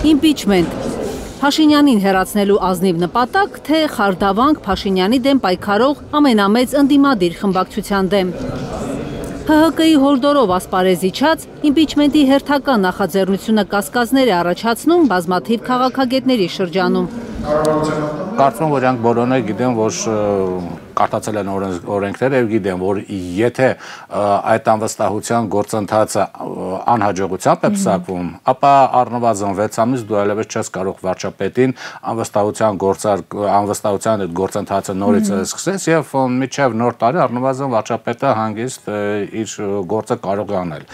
Իմպիչմենտ։ Փաշինյանին հեռացնելու ազնիվ նպատակ, թե խարդավանք Փաշինյանի դեմ պայքարող ամենամեծ ընդդիմադիր խմբակցության դեմ։ ՀՀԿ-ի հորդորով ասպարեզ իջած, իմպիչմենտի հերթական նախաձեռնությունը կասկածներ է առաջացնում բազմաթիվ քաղաքագետների շրջանում։ Կարծում եմ, որ իրանք բոլորն գիտեն, որ կարդացել են օրենքները եւ գիտեն, որ եթե այդ անվստահության գործընթացը անհաջողությամբ է պսակվում, ապա առնվազն 6 ամիս դու այլևս չես կարող վարչապետին անվստահության այդ գործընթացը նորից սկսես եւ մինչեւ նոր տարի առնվազն վարչապետը հանգիստ իր գործը կարող է անել։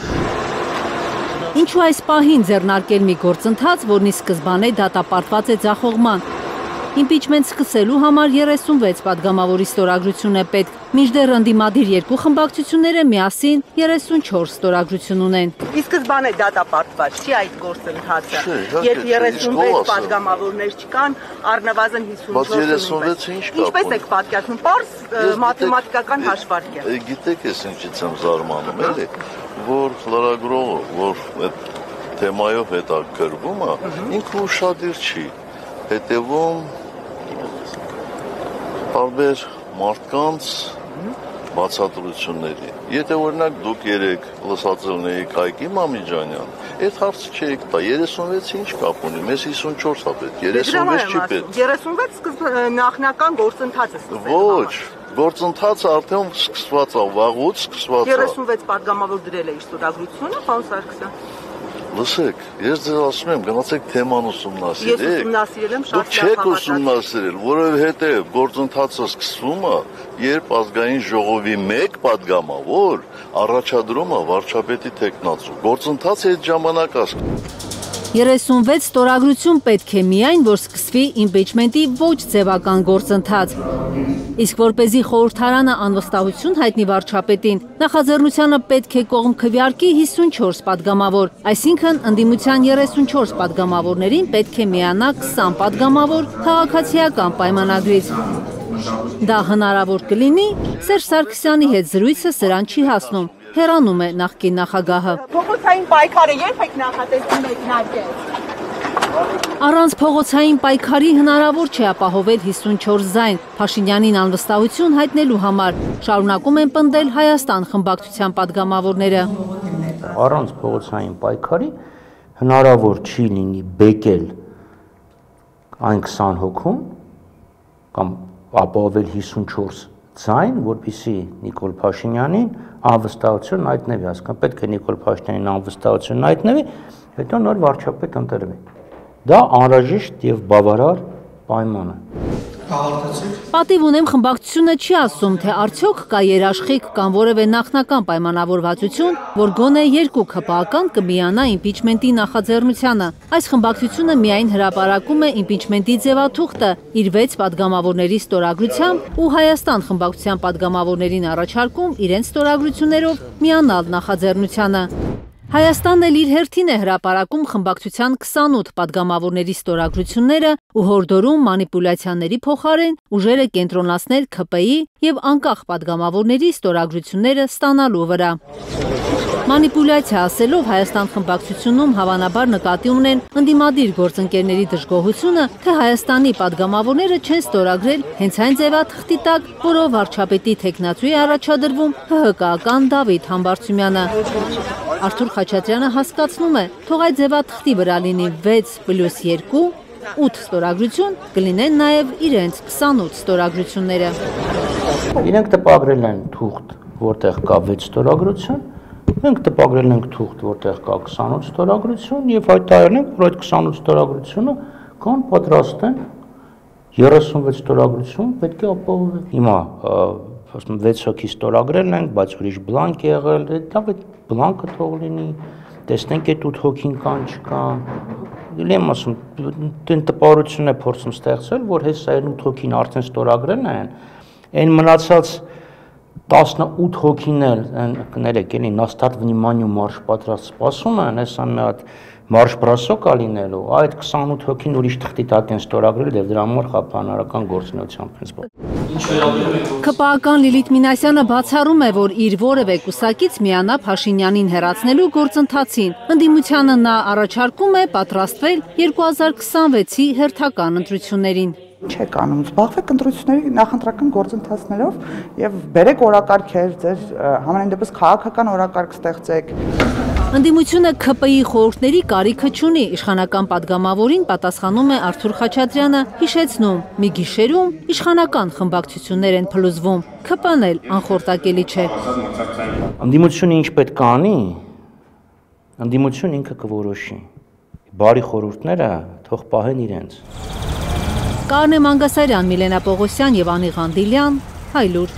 Ինչու այս պահին ձեռնարկել մի գործընթաց, որն ի սկզբանե դատապարտված է ձախողման։ Իմպիչմենտ սկսելու համար 36 падգամավորի ստորագրություն է պետք, մինչդեռ ընդդիմադիր երկու խմբակցությունները միասին 34 ստորագրություն ունեն։ Ի սկզբանե դատապարտված չի այդ գործընթացը, երբ 36 падգամավորներ չկան, առնվազն 54 Ինչպես եք պատկերացնում, պարզ մաթեմատիկական հաշվարկ է։ Գիտեք, ես ինչից եմ զարմանում, էլի, որ լրագրողը, որ այդ թեմայով հետաքրվում է, ինքը ուշադիր չի, հետևում տարբեր մարդկանց բացատրությունների։ Եթե օրինակ դուք երեք լսած ելնեիք Հայկի Մամիջանյան, այդ հարցը չէիք տա, 36-ը ինչ կապ ունի, մեզ 54 է պետք, 36 չի պետք։ 36 նախնական գործընթացը սկսել։ Ոչ, գործընթացը արդեն սկսված է, վաղուց սկսված է։ 36 падգամավոր դրել է իր ստորագրությունը, պարոն Սարգսյան։ Լսեք, ես ձեզ ասում եմ, գնացեք թեման ուսումնասիրեք։ Ես ուսումնասիրել եմ, շատ Դուք չեք ուսումնասիրել, որովհետև գործընթացը սկսվում է, երբ ազգային ժողովի մեկ падգամավոր առաջադրում է վարչապետի թեկնածու։ Գործընթացը այդ ժամանակ է։ 36 ստորագրություն պետք է միայն, որ սկսվի իմպիչմենտի ոչ ձևական գործընթաց։ Իսկ որպեսզի խորհրդարանը անվստահություն հայտնի վարչապետին, նախաձեռնությանը պետք է կողմ քվեարկի 54 падգամավոր, այսինքն ընդդիմության 34 падգամավորներին պետք է միանա 20 падգամավոր քաղաքացիական պայմանագրից։ Դա հնարավոր կլինի, Սերժ Սարգսյանի հետ զրույցը սրան չի հասնում, հեռանում է նախկին նախագահը։ Փողոցային պայքարը երբ եք նախատեսում մեկնարկել։ Առանց փողոցային պայքարի հնարավոր չէ ապահովել 54 ձայն Փաշինյանին անվստահություն հայտնելու համար, շարունակում են պնդել Հայաստան խմբակցության падգամավորները։ Առանց փողոցային պայքարի հնարավոր չի լինի բեկել այն 20 հոգում կամ ապահովել 54 ձայն, որպեսզի Նիկոլ Փաշինյանին անվստահություն հայտնվի, հասկանում պետք է Նիկոլ Փաշինյանին անվստահություն հայտնվի, հետո նոր վարչապետ ընտրվի։ Դա անհրաժեշտ եւ բավարար պայման է։ Պատիվ ունեմ խմբակցությունը չի ասում, թե արդյոք կա երաշխիք կամ որևէ նախնական պայմանավորվածություն, որ գոնե երկու ՔՊԱ-ական կմիանա իմպիչմենտի նախաձեռնությանը։ Այս խմբակցությունը միայն հրապարակում է իմպիչմենտի ձևաթուղթը իր 6 падգամավորների ստորագրությամբ ու Հայաստան խմբակցության падգամավորներին առաջարկում իրենց ստորագրություններով միանալ նախաձեռնությանը։ Հայաստանն էլ իր հերթին է հրապարակում խմբակցության 28 падգամավորների ստորագրությունները ու հորդորում մանիպուլյացիաների փոխարեն ուժերը կենտրոնացնել ՔՊ-ի եւ անկախ падգամավորների ստորագրությունները ստանալու վրա։ Մանիպուլյացիա ասելով Հայաստան խմբակցությունում հավանաբար նկատի ունեն ընդդիմադիր գործընկերների դժգոհությունը, թե Հայաստանի падգամավորները չեն ստորագրել հենց այն ձևաթղթի տակ, որով վարչապետի թեկնածու է առաջադրվում ՀՀԿ-ական Դավիթ Համբարձումյանը։ Արթուր Խաչատրյանը հասկացնում է, թող այդ ձևաթղթի վրա լինի 6+2, 8 ստորագրություն, կլինեն նաև իրենց 28 ստորագրությունները։ Իրենք տպագրել են թուղթ, որտեղ կա 6 ստորագրություն, մենք տպագրել ենք թուղթ, որտեղ կա 28 ստորագրություն եւ հայտարարել ենք, որ այդ 28 ստորագրությունը կան պատրաստ են 36 ստորագրություն պետք է ապահովվի։ Հիմա ասում 6 հոգի ստորագրել ենք, բայց ուրիշ բլանկ եղել, լավ այդ բլանկը թող լինի, տեսնենք այդ 8 հոգին կան չկան։ Եմ ասում, դեն տպարություն է փորձում ստեղծել, որ հեսա այն 8 հոգին արդեն ստորագրել են, այն մնացած 18 հոգին էլ կներեք, էլի նաստատ վնիմանիու մարշ պատրաստ սպասում են, հեսա մի հատ մարշպրասո կա լինելու, այդ 28 հոգին ուրիշ թղթի տակ են ստորագրել եւ դրա համար խափանարական գործունեությամբ են զբաղվում։ ԿՊԱ-ական Լիլիթ Մինասյանը բացառում է, որ իր որևէ կուսակից միանա Փաշինյանին հեռացնելու գործընթացին։ Ընդդիմությանը նա առաջարկում է պատրաստվել 2026-ի հերթական ընտրություններին։ Չեք անում, զբաղվեք ընտրությունների նախընտրական գործընթացներով եւ բերեք օրակարգեր, ձեր համենայն դեպս քաղաքական օրակարգ ստեղծեք։ Ընդդիմությունը ՔՊ-ի խորհուրդների կարիքը չունի, իշխանական падգամավորին պատասխանում է Արթուր Խաչատրյանը, հիշեցնում, մի գիշերում իշխանական խմբակցություններ են փլուզվում, ՔՊ-ն էլ անխորտակելի չէ։ Ընդդիմությունը ինչ պետք է անի, ընդդիմությունը ինքը կորոշի։ Բարի խորհուրդները թող պահեն իրենց։ Կարնե Մանգասարյան, Միլենա Պողոսյան եւ Անի Ղանդիլյան, Հայլուր։